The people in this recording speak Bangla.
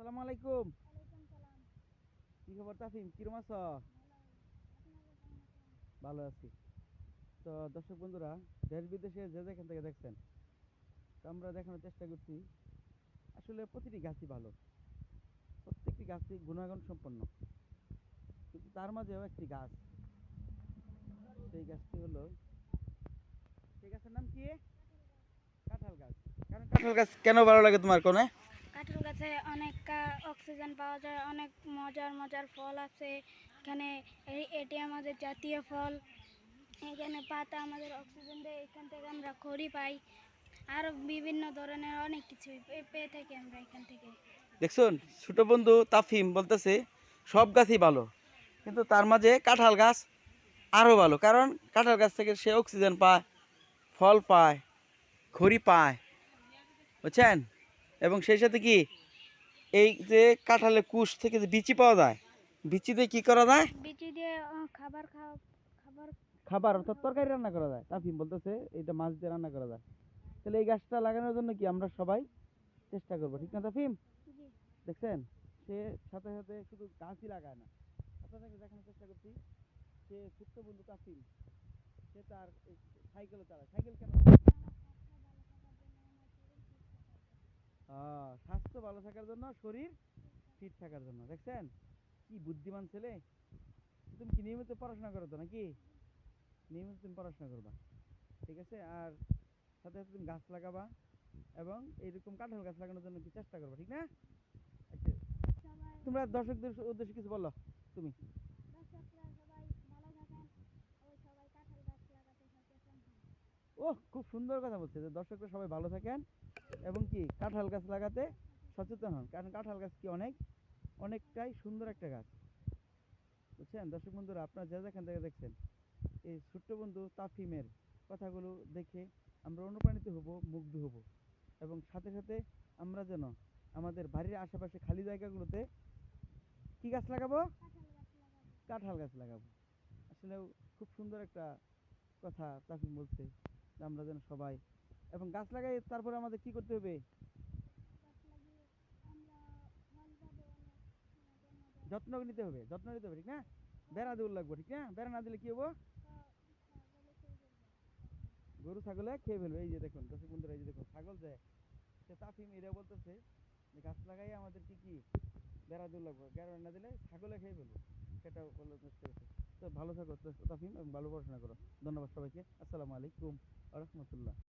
আসসালামু আলাইকুম। কি খবর তাফিম, কিরম আছো? ভালো আছি। তো দর্শক বন্ধুরা, দেশ বিদেশে যে যেখান থেকে দেখছেন, তো আমরা দেখানোর চেষ্টা করছি আসলে প্রতিটি গাছই ভালো, প্রত্যেকটি গাছই গুণাগুণ সম্পন্ন। কিন্তু তার মাঝেও একটি গাছ, সেই গাছটি হলো, সেই গাছের নাম কি? কাঁঠাল গাছ। কারণ কাঁঠাল গাছ কেন ভালো লাগে তোমার কোনে? কাঁঠাল গাছে অনেক অক্সিজেন পাওয়া যায়, অনেক মজার মজার ফল আছে এখানে। এটি আমাদের জাতীয় ফল। এখানে পাতা আমাদের অক্সিজেন দেয়, এখান থেকে আমরা খড়ি পাই, আরও বিভিন্ন ধরনের অনেক কিছু পেয়ে থাকি আমরা এখান থেকে। দেখছুন, ছোট বন্ধু তাফিম বলতেছে সব গাছই ভালো, কিন্তু তার মাঝে কাঁঠাল গাছ আরও ভালো। কারণ কাঁঠাল গাছ থেকে সে অক্সিজেন পায়, ফল পায়, খড়ি পায়, বুঝছেন? এবং সেই সাথে কি, এই যে কাঁঠালের কুশ থেকে যে বিচি পাওয়া যায়, বিচি দিয়ে কি করা যায়? বিচি দিয়ে খাবার খাবার খাবার অর্থাৎ তরকারি রান্না করা যায়। তাফিম বলতেছে এটা মাছ দিয়ে রান্না করা যায়। তাহলে এই গাছটা লাগানোর জন্য কি আমরা সবাই চেষ্টা করবো, ঠিক না তাফিম? জি। দেখছেন, সে সাথে সাথে শুধু গাছই লাগায় না, আপনাদেরকে দেখানোর চেষ্টা করছি। সে ছোট্ট বন্ধু তাফিম, সে তার সাইকেলও চালায়। সাইকেল কেন? স্বাস্থ্য ভালো থাকার জন্য, শরীর ফিট থাকার জন্য। দেখছেন কি বুদ্ধিমান ছেলে। তুমি কি নিয়মিত পড়াশোনা করো তো নাকি? নিয়মিত তুমি পড়াশোনা করবা, ঠিক আছে? আর সাথে সাথে তুমি গাছ লাগাবা এবং এইরকম কাঁঠাল গাছ লাগানোর জন্য কি চেষ্টা করবা, ঠিক না? আচ্ছা, তোমরা দর্শকদের উদ্দেশ্যে কিছু বলো তুমি। দর্শকরা সবাই ভালো থাকেন, সবাই কাঁঠাল গাছ লাগাতে সচেতন হন। ও, খুব সুন্দর কথা বলছে যে দর্শকরা সবাই ভালো থাকেন এবং কি কাঁঠাল গাছ লাগাতে সচেতন হন। কারণ কাঁঠাল গাছ কি অনেকটাই সুন্দর একটা গাছ, বুঝছেন? দর্শক বন্ধুরা, আপনারা যে যেখান থেকে দেখছেন, এই ছোট্ট বন্ধু তাফিমের কথাগুলো দেখে আমরা অনুপ্রাণিত হব, মুগ্ধ হব। এবং সাথে সাথে আমরা যেন আমাদের বাড়ির আশেপাশে খালি জায়গাগুলোতে কি গাছ লাগাবো? কাঁঠাল গাছ লাগাবো। আসলে খুব সুন্দর একটা কথা তাফিম বলছে যে আমরা যেন সবাই এবং গাছ লাগাই। তারপরে আমাদের কি করতে হবে? যত্ন নিতে হবে, যত্ন নিতে হবে, ঠিক না? বেড়া দেওয়ার লাগবে, ঠিক না? বেড়া না দিলে কি হবো? গরু ছাগলে খেয়ে ফেলবে। এই যে দেখুন দর্শক বন্ধুরা, এই যে দেখুন ছাগল যে, সে তাফিম এটা বলতেছে যে গাছ লাগাই আমাদের কি কি বেড়া দেওয়ার লাগবে, বেড়া না দিলে ছাগলে খেয়ে ফেলবো, সেটা বলে নষ্ট করেছে। তো ভালো থাকো তাফিম এবং ভালো পড়াশোনা করো। ধন্যবাদ সবাইকে। আসসালামু আলাইকুম ওয়া রাহমাতুল্লাহ।